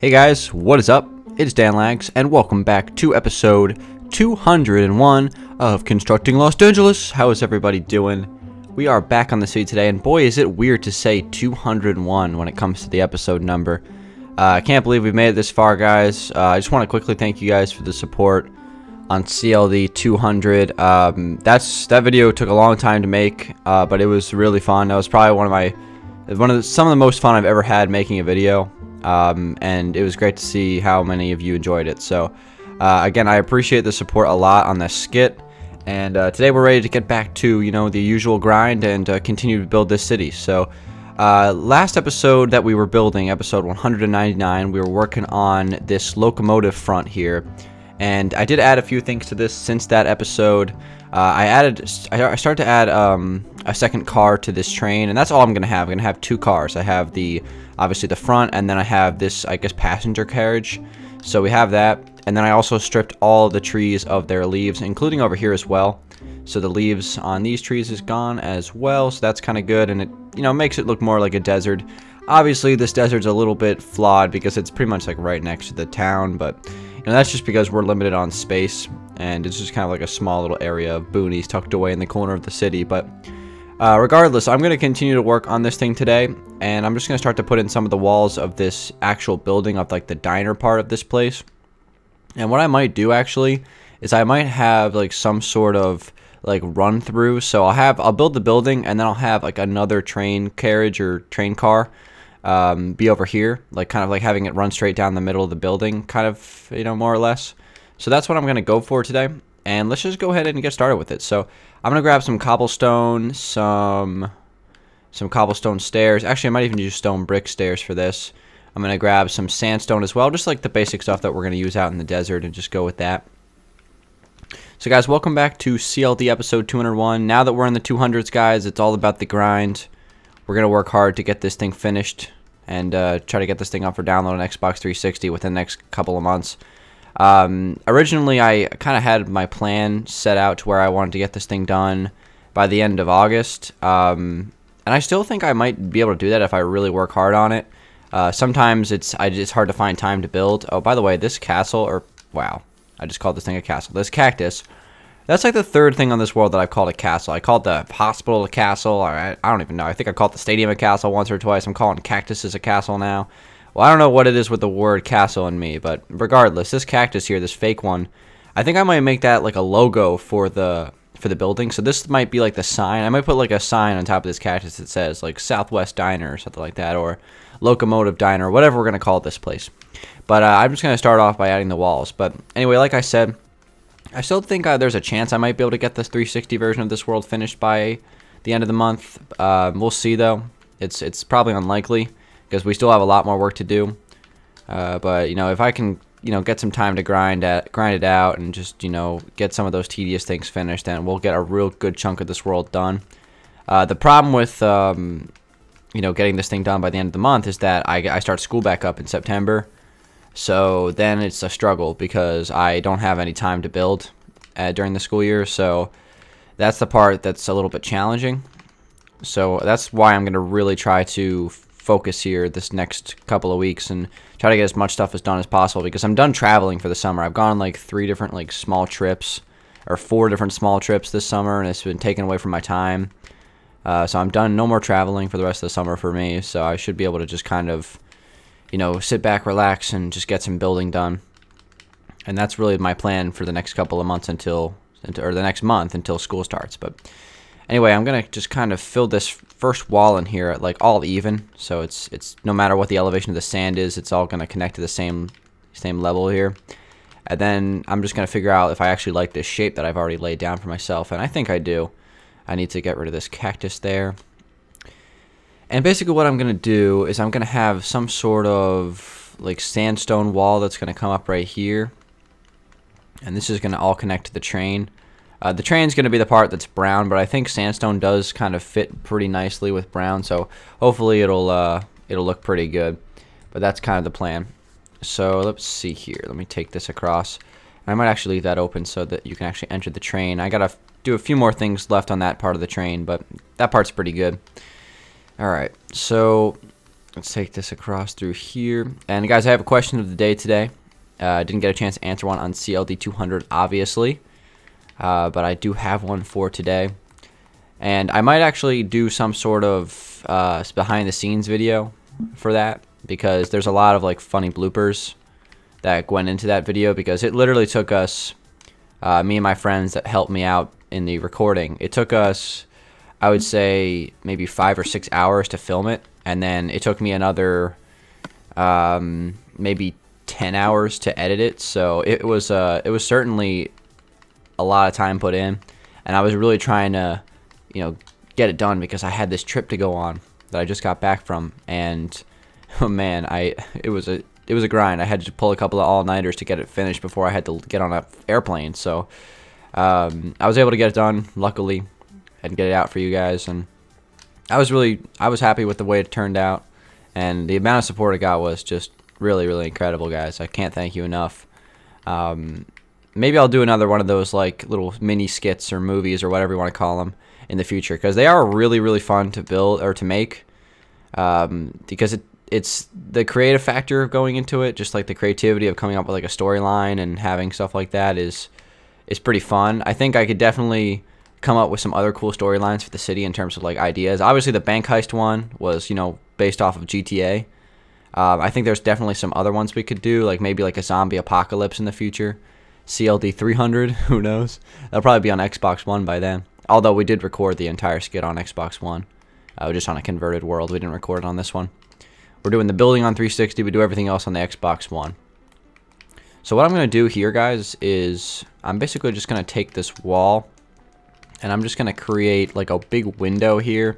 Hey guys, what is up? It's Dangeles, and welcome back to episode 201 of Constructing Los Dangeles. How is everybody doing? We are back on the city today, and boy is it weird to say 201 when it comes to the episode number. I can't believe we've made it this far, guys. I just want to quickly thank you guys for the support on CLD 200. That video took a long time to make, but it was really fun. That was probably some of the most fun I've ever had making a video. And it was great to see how many of you enjoyed it. So again, I appreciate the support a lot on this skit, and today we're ready to get back to the usual grind and continue to build this city. So last episode that we were building, episode 199, we were working on this locomotive front here, and I did add a few things to this since that episode. I started to add a second car to this train, and that's all I'm gonna have. I'm gonna have two cars. I have obviously the front, and then I have this, I guess, passenger carriage. So we have that, and then I also stripped all the trees of their leaves, including over here as well. So the leaves on these trees is gone as well, so that's kind of good, and it makes it look more like a desert. Obviously this desert's a little bit flawed because it's pretty much like right next to the town, but that's just because we're limited on space, and it's just kind of like a small little area of boonies tucked away in the corner of the city. But regardless, I'm going to continue to work on this thing today, and I'm just going to start to put in some of the walls of this actual building of like the diner part of this place. And what I might do actually is I might have like some sort of like run through. So I'll build the building, and then I'll have like another train carriage or train car be over here, like kind of like having it run straight down the middle of the building, kind of, more or less. So that's what I'm going to go for today, and let's just go ahead and get started with it. So I'm going to grab some cobblestone, some cobblestone stairs. Actually, I might even use stone brick stairs for this. I'm going to grab some sandstone as well, just like the basic stuff that we're going to use out in the desert, and just go with that. So guys, welcome back to CLD episode 201. Now that we're in the 200s, guys, it's all about the grind. We're going to work hard to get this thing finished and try to get this thing up for download on Xbox 360 within the next couple of months. Originally, I kind of had my plan set out to where I wanted to get this thing done by the end of August. And I still think I might be able to do that if I really work hard on it. Sometimes it's hard to find time to build. Oh, by the way, this castle, wow, I just called this thing a castle. This cactus, that's like the third thing on this world that I've called a castle. I called the hospital a castle. I don't even know. I think I called the stadium a castle once or twice. I'm calling cactuses a castle now. Well, I don't know what it is with the word castle in me, but regardless, this cactus here, this fake one, I think I might make that like a logo for the building. So this might be like the sign. I might put like a sign on top of this cactus that says like Southwest Diner or something like that, or Locomotive Diner, whatever we're going to call this place. But I'm just going to start off by adding the walls. But anyway, like I said, I still think there's a chance I might be able to get this 360 version of this world finished by the end of the month. We'll see though. It's probably unlikely, because we still have a lot more work to do. But if I can get some time to grind it out and just get some of those tedious things finished, then we'll get a real good chunk of this world done. The problem with getting this thing done by the end of the month is that I start school back up in September. So then it's a struggle because I don't have any time to build during the school year. So that's the part that's a little bit challenging. So that's why I'm going to really try to focus here this next couple of weeks and try to get as much stuff as done as possible, because I'm done traveling for the summer. I've gone on like 3 different like small trips, or 4 different small trips this summer, and it's been taken away from my time. So I'm done. No more traveling for the rest of the summer for me. So I should be able to just kind of sit back, relax, and just get some building done. And that's really my plan for the next couple of months or the next month until school starts. But anyway, I'm gonna just kind of fill this first wall in here at like all even, so it's no matter what the elevation of the sand is, it's all gonna connect to the same level here. And then I'm just gonna figure out if I actually like this shape that I've already laid down for myself, and I think I do. I need to get rid of this cactus there. And basically what I'm gonna do is I'm gonna have some sort of like sandstone wall that's gonna come up right here, and this is gonna all connect to the train. The train's going to be the part that's brown, but I think sandstone does kind of fit pretty nicely with brown, so hopefully it'll look pretty good. But that's kind of the plan. So let's see here. Let me take this across. I might actually leave that open so that you can actually enter the train. I got to do a few more things left on that part of the train, but that part's pretty good. Alright, so Let's take this across through here. And guys, I have a question of the day today. I didn't get a chance to answer one on CLD 200, obviously. But I do have one for today. And I might actually do some sort of behind the scenes video for that, because there's a lot of like funny bloopers that went into that video, because it literally took us, me and my friends that helped me out in the recording, it took us, I would say, maybe 5 or 6 hours to film it, and then it took me another maybe 10 hours to edit it. So it was certainly a lot of time put in, and I was really trying to, you know, get it done, because I had this trip to go on that I just got back from, and oh man, it was a grind. I had to pull a couple of all-nighters to get it finished before I had to get on an airplane. So I was able to get it done, luckily, and get it out for you guys, and I was happy with the way it turned out, and the amount of support I got was just really, really incredible, guys. I can't thank you enough. Maybe I'll do another one of those like little mini skits or movies or whatever you want to call them in the future, because they are really, really fun to build or to make, because it's the creative factor of going into it, just like the creativity of coming up with like a storyline and having stuff like that is pretty fun. I think I could definitely come up with some other cool storylines for the city in terms of like ideas. Obviously the bank heist one was, you know, based off of GTA. I think there's definitely some other ones we could do, like maybe like a zombie apocalypse in the future. CLD 300, who knows? That'll probably be on Xbox One by then. Although we did record the entire skit on Xbox One, just on a converted world. We didn't record it on this one. We're doing the building on 360. We do everything else on the Xbox One. So what I'm going to do here, guys, is I'm basically just going to take this wall, and I'm just going to create like a big window here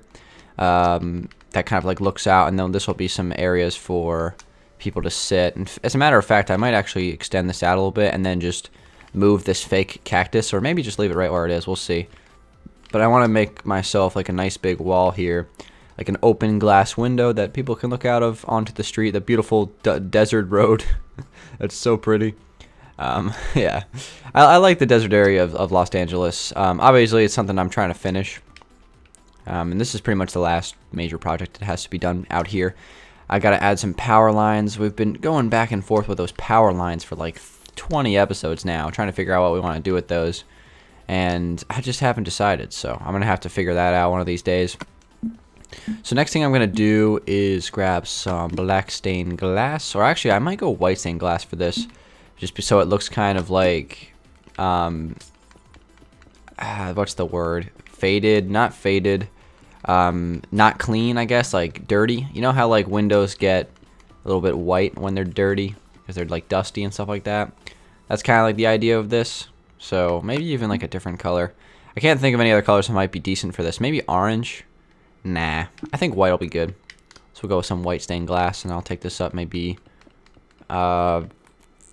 that kind of like looks out, and then this will be some areas for people to sit. And as a matter of fact, I might actually extend this out a little bit and then just move this fake cactus, or maybe just leave it right where it is. We'll see. But I want to make myself like a nice big wall here, like an open glass window that people can look out of onto the street, the beautiful desert road. That's so pretty. Yeah, I like the desert area of Los Angeles. Obviously, it's something I'm trying to finish. And this is pretty much the last major project that has to be done out here. I got to add some power lines. We've been going back and forth with those power lines for like 20 episodes now, trying to figure out what we want to do with those. And I just haven't decided, so I'm going to have to figure that out one of these days. So next thing I'm going to do is grab some black stained glass, or actually I might go white stained glass for this, just so it looks kind of like, what's the word? Faded, not faded, not clean, I guess, like dirty. You know how like windows get a little bit white when they're dirty, because they're like dusty and stuff like that? That's kind of like the idea of this. So maybe even like a different color. I can't think of any other colors that might be decent for this. Maybe orange? Nah, I think white will be good. So we'll go with some white stained glass, and I'll take this up maybe 4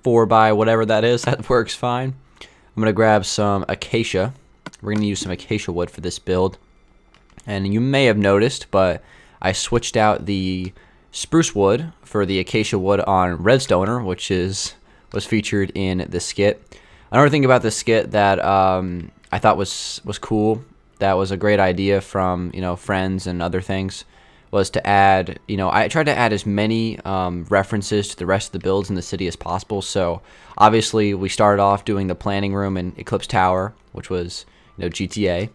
by whatever that is. That works fine. I'm going to grab some acacia. We're going to use some acacia wood for this build. And you may have noticed, but I switched out the spruce wood for the acacia wood on Redstoner, which was featured in the skit. Another thing about this skit that I thought was cool, that was a great idea from, you know, friends and other things, was to add, you know, I tried to add as many references to the rest of the builds in the city as possible. So obviously we started off doing the planning room in Eclipse Tower, which was, you know, GTA,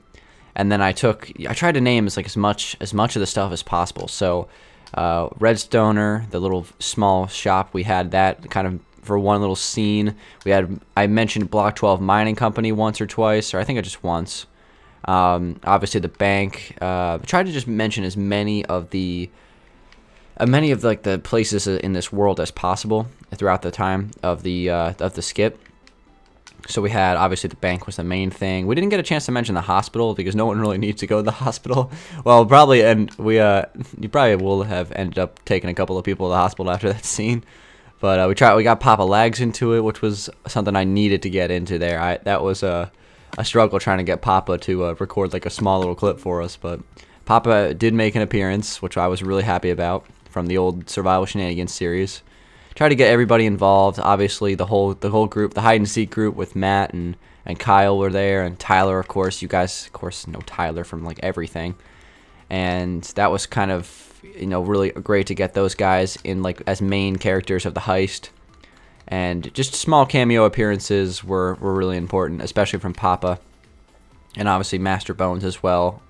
and then I tried to name as much of the stuff as possible. So Redstoner, the little small shop, we had that kind of for one little scene. I mentioned Block 12 Mining Company once or twice, or I think just once. Obviously the bank. Tried to just mention as many of the like the places in this world as possible throughout the time of the skit. So we had, obviously the bank was the main thing. We didn't get a chance to mention the hospital because no one really needs to go to the hospital. Well, probably, and you probably will have ended up taking a couple of people to the hospital after that scene. But we got Papa Lags into it, which was something I needed to get into there. That was a struggle trying to get Papa to record like a small little clip for us. But Papa did make an appearance, which I was really happy about, from the old Survival Shenanigans series. Tried to get everybody involved. Obviously, the whole group, the hide and seek group with Matt and Kyle were there, and Tyler, of course. You guys, of course, know Tyler from like everything. And that was kind of really great to get those guys in like as main characters of the heist. And just small cameo appearances were really important, especially from Papa. And obviously Master Bones as well,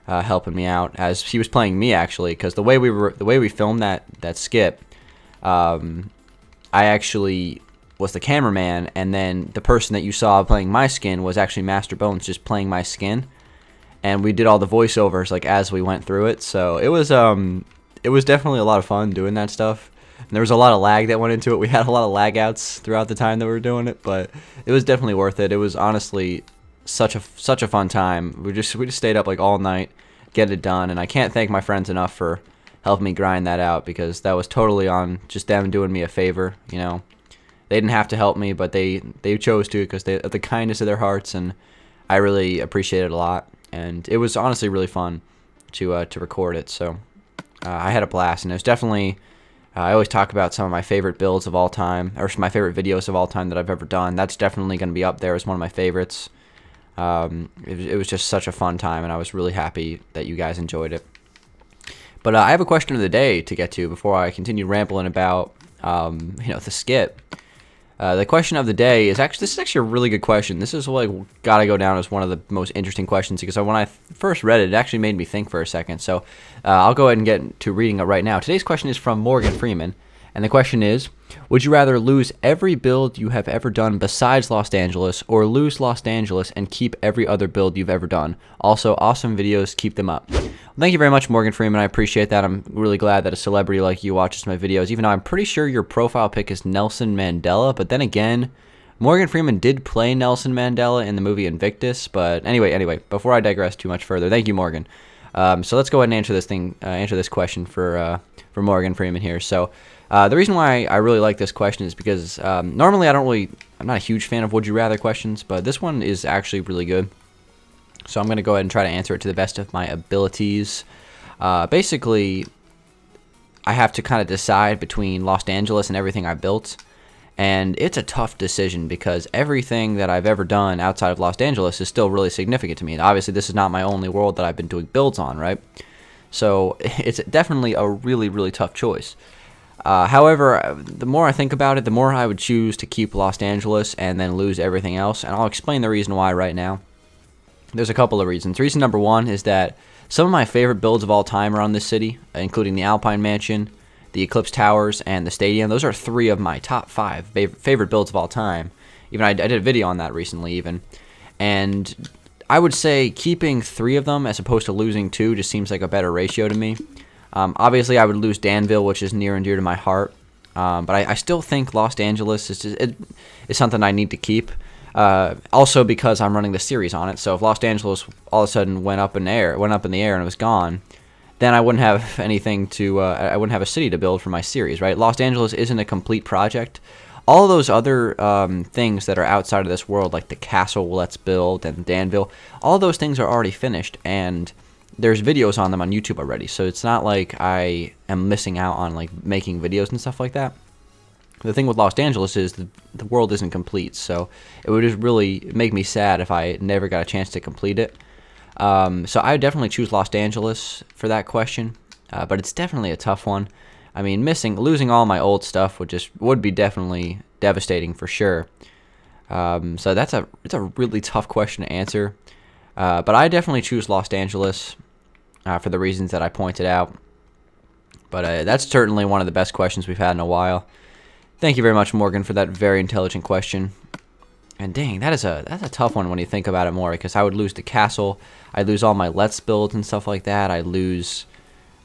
helping me out as he was playing me, actually, because the way we filmed that skit, I actually was the cameraman, and then the person that you saw playing my skin was actually Master Bones just playing my skin. And we did all the voiceovers like as we went through it, so it was definitely a lot of fun doing that stuff. And there was a lot of lag that went into it. We had a lot of lag outs throughout the time that we were doing it, but it was definitely worth it. It was honestly such a fun time. We just stayed up like all night, get it done, and I can't thank my friends enough for helping me grind that out, because that was totally on just them doing me a favor. They didn't have to help me, but they chose to, because they the kindness of their hearts, and I really appreciate it a lot. And it was honestly really fun to record it. So I had a blast, and it was definitely. I always talk about some of my favorite builds of all time, or my favorite videos of all time that I've ever done. That's definitely going to be up there as one of my favorites. It was just such a fun time, and I was really happy that you guys enjoyed it. But I have a question of the day to get to before I continue rambling about the skit. The question of the day is this is actually a really good question. This is like gotta go down as one of the most interesting questions, because when I first read it, it actually made me think for a second. So I'll go ahead and get to reading it right now. Today's question is from Morgan Freeman, and the question is: would you rather lose every build you have ever done besides Los Dangeles, or lose Los Dangeles and keep every other build you've ever done? Also, awesome videos, keep them up. Well, thank you very much, Morgan Freeman. I appreciate that. I'm really glad that a celebrity like you watches my videos, even though I'm pretty sure your profile pic is Nelson Mandela. But then again, Morgan Freeman did play Nelson Mandela in the movie Invictus. But anyway, before I digress too much further, thank you, Morgan. So let's go ahead and answer this question for Morgan Freeman here. So the reason why I really like this question is because normally I'm not a huge fan of would you rather questions, but this one is actually really good. So I'm going to go ahead and try to answer it to the best of my abilities. Basically, I have to kind of decide between Los Angeles and everything I built. And it's a tough decision, because everything that I've ever done outside of Los Angeles is still really significant to me. And obviously, this is not my only world that I've been doing builds on, right? So it's definitely a really, really tough choice. However, the more I think about it, the more I would choose to keep Los Angeles and then lose everything else. And I'll explain the reason why right now. There's a couple of reasons. Reason number one is that some of my favorite builds of all time around this city, including the Alpine Mansion, the Eclipse Towers, and the Stadium. Those are 3 of my top 5 favorite builds of all time. Even I did a video on that recently even. And I would say keeping 3 of them as opposed to losing 2 just seems like a better ratio to me. Obviously, I would lose Danville, which is near and dear to my heart. But I still think Los Angeles is something I need to keep. Also because I'm running the series on it. So if Los Angeles all of a sudden went up in the air and it was gone, then I wouldn't have anything to, I wouldn't have a city to build for my series, right? Los Angeles isn't a complete project. All those other things that are outside of this world, like the castle Let's Build and Danville, all those things are already finished, and there's videos on them on YouTube already. So it's not like I am missing out on like making videos and stuff like that. The thing with Los Angeles is the world isn't complete, so it would just really make me sad if I never got a chance to complete it. So I would definitely choose Los Angeles for that question, but it's definitely a tough one. I mean, losing all my old stuff would be definitely devastating for sure. So it's a really tough question to answer. But I definitely choose Los Angeles for the reasons that I pointed out. But that's certainly one of the best questions we've had in a while. Thank you very much, Morgan, for that very intelligent question. And dang, that's a tough one when you think about it more, because I would lose the castle, I'd lose all my Let's Builds and stuff like that. Would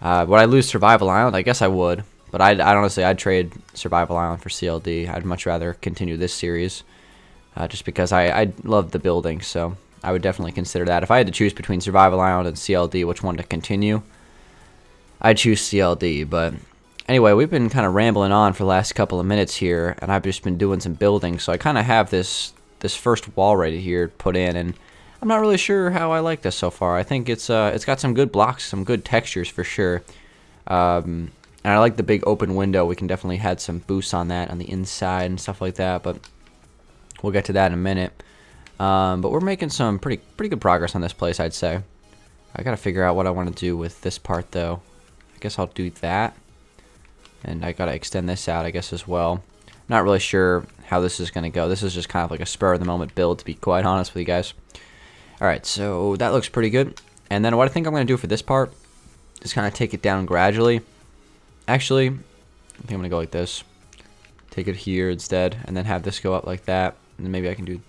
I lose Survival Island? I guess I would, but I'd trade Survival Island for CLD. I'd much rather continue this series, just because I love the building. So I would definitely consider that. If I had to choose between Survival Island and CLD, which one to continue, I'd choose CLD. But anyway, we've been kind of rambling on for the last couple of minutes here, and I've just been doing some building, so I kind of have this first wall right here put in, and I'm not really sure how I like this so far. I think it's got some good blocks, some good textures for sure, and I like the big open window. We can definitely add some boosts on that on the inside and stuff like that, but we'll get to that in a minute. But we're making some pretty good progress on this place, I'd say. I gotta figure out what I want to do with this part though. I guess I'll do that. And I gotta extend this out, I guess, as well. Not really sure how this is gonna go. This is just kind of like a spur of the moment build, to be quite honest with you guys. Alright, so that looks pretty good. And then what I think I'm gonna do for this part is kind of take it down gradually. Actually, I think I'm gonna go like this. Take it here instead, and then have this go up like that. And then maybe I can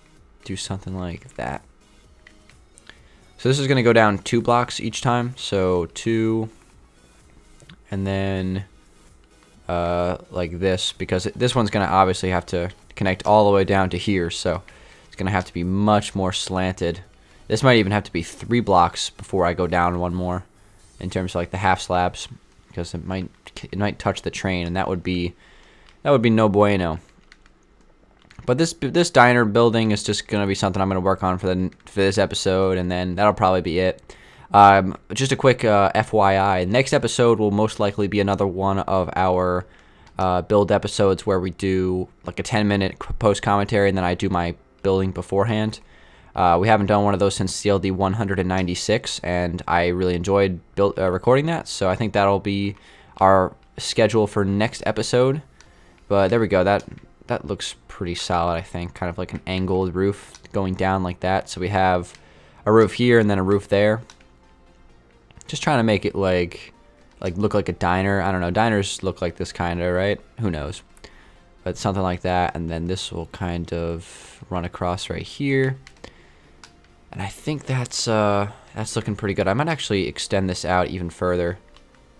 do something like that. So this is gonna go down 2 blocks each time. So 2, and then like this, because this one's gonna obviously have to connect all the way down to here, so it's gonna have to be much more slanted. This might even have to be 3 blocks before I go down one more, in terms of like the half slabs, because it might touch the train, and that would be no bueno. But this diner building is just gonna be something I'm gonna work on for this episode, and then that'll probably be it. Just a quick FYI, next episode will most likely be another one of our build episodes where we do like a 10-minute post commentary, and then I do my building beforehand. We haven't done one of those since CLD 196, and I really enjoyed recording that, so I think that'll be our schedule for next episode. But there we go, that looks pretty solid, I think, kind of like an angled roof going down like that. So we have a roof here and then a roof there. Just trying to make it like look like a diner. I don't know, diners look like this kind of, right? Who knows? But something like that, and then this will kind of run across right here. And I think that's looking pretty good. I might actually extend this out even further,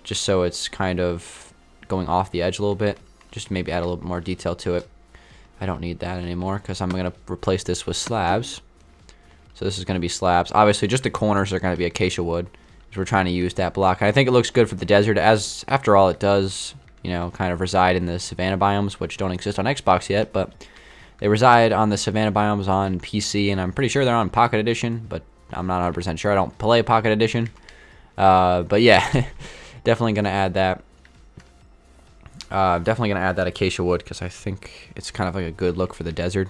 just so it's kind of going off the edge a little bit. Just maybe add a little bit more detail to it. I don't need that anymore because I'm going to replace this with slabs. So this is going to be slabs. Obviously, just the corners are going to be acacia wood, because we're trying to use that block. And I think it looks good for the desert, as after all, it does, you know, kind of reside in the savanna biomes, which don't exist on Xbox yet, but they reside on the savanna biomes on PC, and I'm pretty sure they're on Pocket Edition, but I'm not 100% sure. I don't play Pocket Edition. But yeah, definitely going to add that. Definitely going to add that acacia wood, because I think it's kind of like a good look for the desert.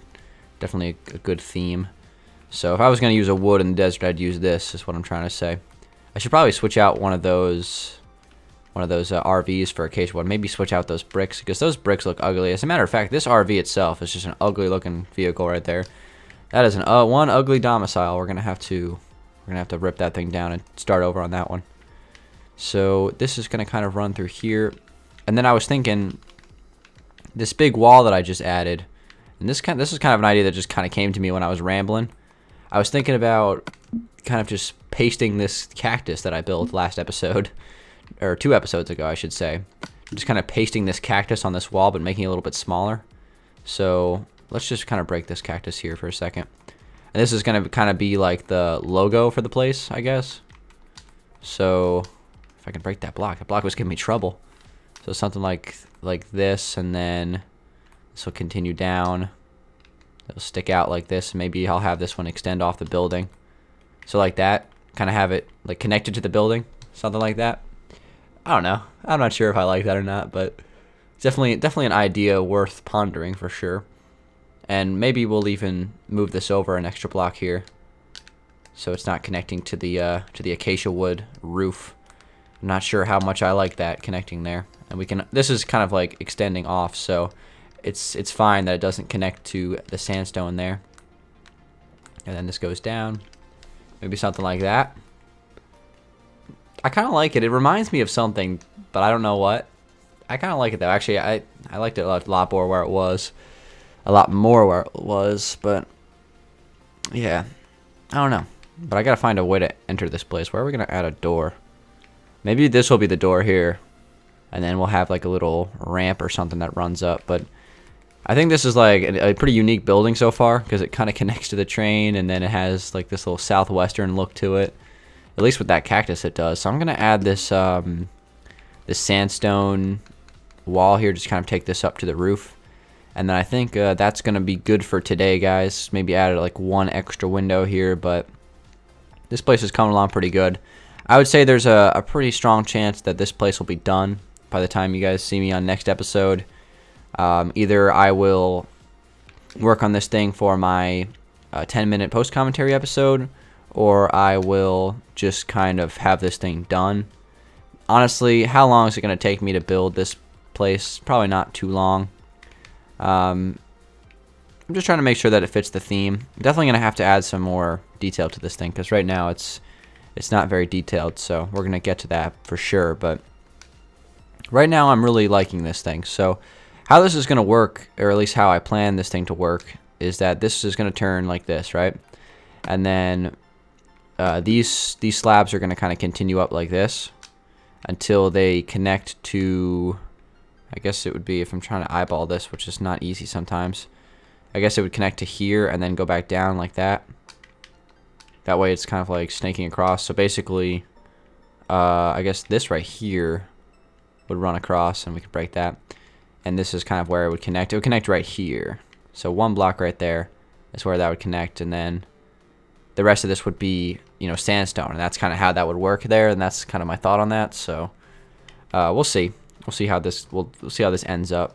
Definitely a good theme. So if I was going to use a wood in the desert, I'd use this, is what I'm trying to say. I should probably switch out one of those RVs for acacia wood. Maybe switch out those bricks, because those bricks look ugly. As a matter of fact, this RV itself is just an ugly looking vehicle right there. That is one ugly domicile. We're gonna have to rip that thing down and start over on that one. So this is gonna kind of run through here. And then I was thinking, this big wall that I just added, and this is kind of an idea that just kind of came to me when I was rambling. I was thinking about kind of just pasting this cactus that I built last episode, or 2 episodes ago, I should say. Just kind of pasting this cactus on this wall, but making it a little bit smaller. So let's just kind of break this cactus here for a second. And this is going to kind of be like the logo for the place, I guess. So if I can break that block was giving me trouble. So something like this, and then this will continue down. It'll stick out like this. Maybe I'll have this one extend off the building. So like that, kind of have it like connected to the building, something like that. I don't know. I'm not sure if I like that or not, but it's definitely an idea worth pondering for sure. And maybe we'll even move this over an extra block here, so it's not connecting to the acacia wood roof. I'm not sure how much I like that connecting there. And we can. This is kind of like extending off, so it's fine that it doesn't connect to the sandstone there. And then this goes down, maybe something like that. I kind of like it. It reminds me of something, but I don't know what. I kind of like it though. Actually, I liked it a lot more where it was. A lot more where it was, but yeah, I don't know. But I gotta find a way to enter this place. Where are we gonna add a door? Maybe this will be the door here, and then we'll have like a little ramp or something that runs up. But I think this is like a pretty unique building so far, because it kind of connects to the train, and then it has like this little southwestern look to it. At least with that cactus it does. So I'm gonna add this this sandstone wall here. Just kind of take this up to the roof. And then I think that's going to be good for today, guys. Maybe add like 1 extra window here, but this place is coming along pretty good. I would say there's a pretty strong chance that this place will be done by the time you guys see me on next episode. Either I will work on this thing for my 10-minute post-commentary episode, or I will just kind of have this thing done. honestly, how long is it going to take me to build this place? Probably not too long. I'm just trying to make sure that it fits the theme. I'm definitely going to have to add some more detail to this thing, because right now it's not very detailed, so we're going to get to that for sure. But right now I'm really liking this thing. So how this is going to work, or at least how I plan this thing to work, is that this is going to turn like this, right? And then these slabs are going to kind of continue up like this until they connect to, I guess it would be, if I'm trying to eyeball this, which is not easy sometimes, I guess it would connect to here and then go back down like that. That way it's kind of like snaking across. So basically, I guess this right here would run across, and we could break that. And this is kind of where it would connect. It would connect right here. So one block right there is where that would connect, and then the rest of this would be, you know, sandstone, and that's kind of how that would work there, and that's kind of my thought on that. So we'll see. We'll see how this ends up.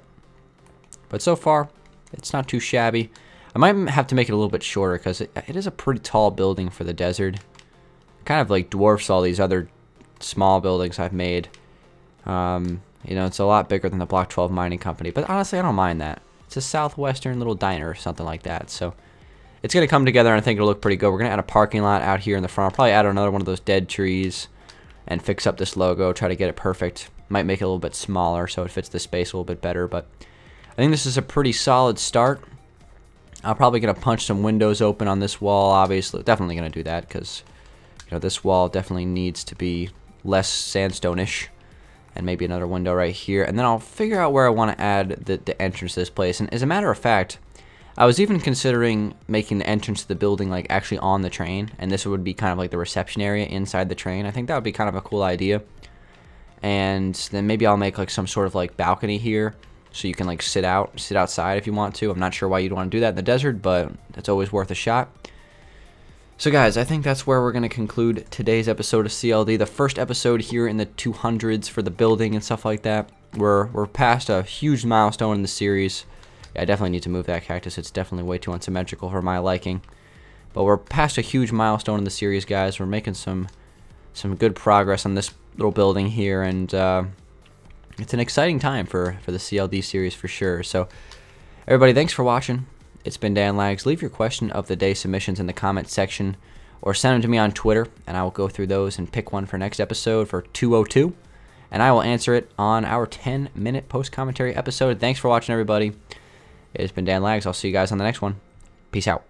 But so far, it's not too shabby. I might have to make it a little bit shorter, because it is a pretty tall building for the desert. It kind of like dwarfs all these other small buildings I've made. You know, it's a lot bigger than the Block 12 mining company, but honestly, I don't mind that. It's a southwestern little diner or something like that. So it's going to come together, and I think it'll look pretty good. We're going to add a parking lot out here in the front. I'll probably add another one of those dead trees and fix up this logo, try to get it perfect. Might make it a little bit smaller so it fits the space a little bit better, but I think this is a pretty solid start. I'm probably going to punch some windows open on this wall, obviously. Definitely going to do that, because, you know, this wall definitely needs to be less sandstone-ish. And maybe another window right here. And then I'll figure out where I want to add the entrance to this place. And as a matter of fact, I was even considering making the entrance to the building like actually on the train. And this would be kind of like the reception area inside the train. I think that would be kind of a cool idea. And then maybe I'll make like some sort of like balcony here, so you can like sit outside if you want to. I'm not sure why you'd want to do that in the desert, but it's always worth a shot. So guys, I think that's where we're going to conclude today's episode of CLD, the first episode here in the 200s for the building and stuff like that. We're past a huge milestone in the series. Yeah, I definitely need to move that cactus. It's definitely way too unsymmetrical for my liking. But we're past a huge milestone in the series, guys. We're making some good progress on this little building here, and it's an exciting time for the CLD series for sure. So everybody, thanks for watching. It's been Dan Lags. Leave your question of the day submissions in the comment section, or send them to me on Twitter, and I will go through those and pick one for next episode for 202, and I will answer it on our 10-minute post-commentary episode. Thanks for watching, everybody. It's been Dan Lags. I'll see you guys on the next one. Peace out.